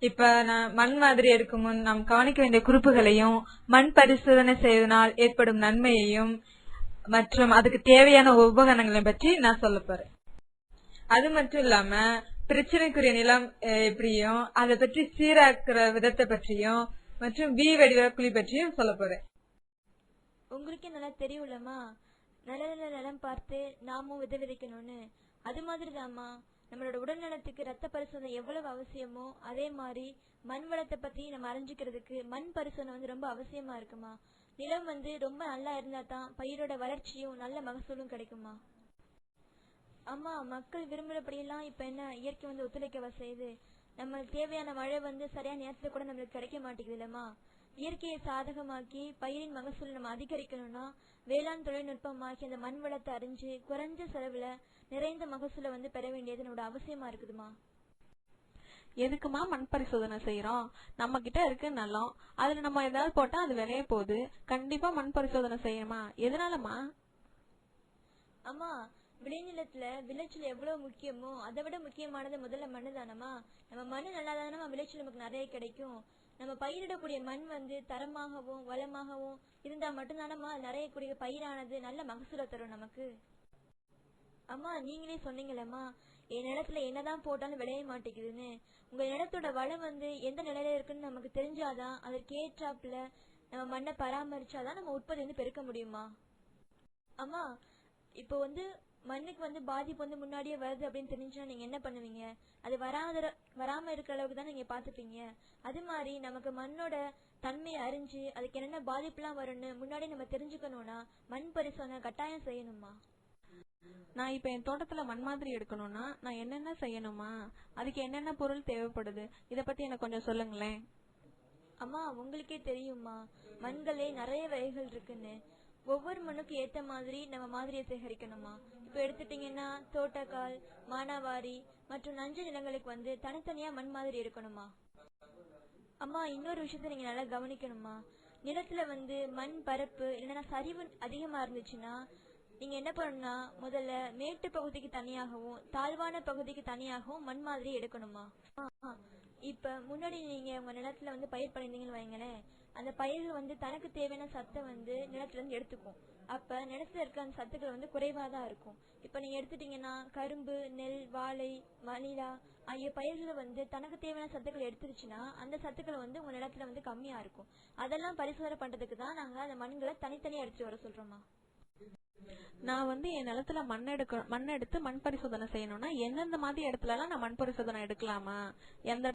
இப்ப நான் மண் மாதிரி எடுக்கும் முன் நாம் கவனிக்க வேண்டிய குறிப்புகளையும், மண் பரிசோதனை செய்வதனால் ஏற்படும் நன்மையையும் மற்றும் அதுக்கு தேவையான உபகரணங்களையும் பற்றி நான் சொல்ல போறேன். அது மட்டும் இல்லாம பிரச்சனைக்குரிய நிலம் எப்படியும், அதை பற்றி சீராக்குற விதத்தை பற்றியும் மற்றும் வி வடிவ குழி பற்றியும் சொல்ல போறேன். உங்களுக்கே நல்லா தெரியும்லமா, நல்ல நல்ல நிலம் பார்த்து நாமும் விதைக்கணும்னு. அது மாதிரிதாம்மா நம்மளோட உடல் நலத்துக்கு ரத்த பரிசோதனை எவ்வளவு அவசியமோ அதே மாதிரி மண் வளத்தை பத்தி நம்ம அறிஞ்சுக்கிறதுக்கு மண் பரிசோதனை ரொம்ப அவசியமா இருக்குமா. நிலம் ரொம்ப நல்லா இருந்தா தான் பயிரோட வளர்ச்சியும் நல்ல மகசூலும் கிடைக்குமா. அம்மா, மக்கள் விரும்புறபடியெல்லாம் இப்ப என்ன இயற்கை ஒத்துழைக்கவா செய்யுது. நம்மளுக்கு தேவையான மழை சரியான நேரத்துல கூட நம்மளுக்கு கிடைக்க மாட்டேங்குது இல்லம்மா. இயற்கையை சாதகமாக்கி பயிரின் மகசூல் நம்ம அதிகரிக்கணும்னா வேளாண் தொழில்நுட்பமாக்கி அந்த மண் வளத்தை அறிஞ்சு குறைஞ்ச செலவுல நிறைந்த மகசூலை பெற வேண்டியது என்னோட அவசியமா இருக்குதுமா. எதுக்குமா மண் பரிசோதனை செய்யறோம்? நம்ம கிட்ட இருக்கு நிலம், அதுல நம்ம ஏதாவது போட்டா அது விளைய போகுது. கண்டிப்பா மண் பரிசோதனை செய்யணுமா? எதனாலமா? அம்மா, விளைநிலத்துல விளைச்சல் எவ்வளவு முக்கியமோ அதை விட முக்கியமானது முதல்ல மண்ணு தானமா. நம்ம மண்ணு நல்லாதானமா விளைச்சல் நமக்கு நிறைய கிடைக்கும். நம்ம பயிரிடக்கூடிய மண் தரமாகவும் வளமாகவும் இருந்தா மட்டும்தானமா நிறைய கூடிய பயிரானது நல்ல மகசூலை தரும் நமக்கு. அம்மா, நீங்களே சொன்னீங்களம்மா, என் நிலத்துல என்னதான் போட்டாலும் விளைய மாட்டேங்குதுன்னு. உங்க நிலத்தோட வளம் எந்த நிலையில இருக்குன்னு நமக்கு தெரிஞ்சாதான் அதற்கு ஏற்றாப்புல நம்ம மண்ணை பராமரிச்சாதான் நம்ம உற்பத்தி பெருக்க முடியுமா. அம்மா, இப்போ மண்ணுக்கு பாதிப்பு முன்னாடியே வருது அப்படின்னு தெரிஞ்சுன்னா நீங்க என்ன பண்ணுவீங்க? அது வராம இருக்கிற அளவுக்கு தான் நீங்க பாத்துப்பீங்க. அது மாதிரி நமக்கு மண்ணோட தன்மையை அறிஞ்சு அதுக்கு என்னென்ன பாதிப்புலாம் வரும்னு முன்னாடி நம்ம தெரிஞ்சுக்கணும்னா மண் பரிசோதனை கட்டாயம் செய்யணுமா. நான் இப்ப என் தோட்டத்துல மண் மாதிரி எடுக்கணும்னா நான் என்னென்ன செய்யணுமா? அதுக்கு என்னென்ன பொருள் தேவைப்படுது? இத பத்தி எனக்கு கொஞ்சம் சொல்லுங்களேன். அம்மா, உங்களுக்கே தெரியுமா, மண்களே நிறைய வகைகள் இருக்குன்னு. ஒவ்வொரு மண்ணுக்கு ஏத்த மாதிரி நம்ம மாதிரியை சேகரிக்கணுமா. இப்ப எடுத்துட்டீங்கன்னா தோட்டக்கால், மானாவாரி மற்றும் நஞ்சு நிலங்களுக்கு தனித்தனியா மண் மாதிரி இருக்கணுமா. அம்மா, இன்னொரு விஷயத்த நீங்க நல்லா கவனிக்கணுமா. நிலத்துல மண் பரப்பு இல்லைன்னா சரிவு அதிகமா இருந்துச்சுன்னா நீங்க என்ன பண்ணணும்னா முதல்ல மேட்டு பகுதிக்கு தனியாகவும் தாழ்வான பகுதிக்கு தனியாகவும் மண் மாதிரி எடுக்கணுமா. இப்ப முன்னாடி நீங்க உங்க நிலத்துல பயிர் பண்ணிருந்தீங்கன்னு வைங்களேன், அந்த பயிர்கள் தனக்கு தேவையான சத்தை நிலத்துல இருந்து எடுத்துக்கும். அப்ப நிலத்துல இருக்க அந்த சத்துக்கள் குறைவாதான் இருக்கும். இப்ப நீங்க எடுத்துட்டீங்கன்னா கரும்பு, நெல், வாழை, மணிலா ஆகிய பயிர்கள் தனக்கு தேவையான சத்துக்கள் எடுத்துருச்சுன்னா அந்த சத்துக்கள் உங்க நிலத்துல கம்மியா இருக்கும். அதெல்லாம் பரிசோதனை பண்றதுக்கு தான் நாங்க அந்த மண்களை தனித்தனியா எடுத்துட்டு வர சொல்றோமா. நான் என் நிலத்துல மண் எடுத்து மண் பரிசோதனை செய்யணும்னா எந்தெந்த மாதிரி இடத்துல எல்லாம் நான் மண் பரிசோதனை எடுக்கலாமா? எந்த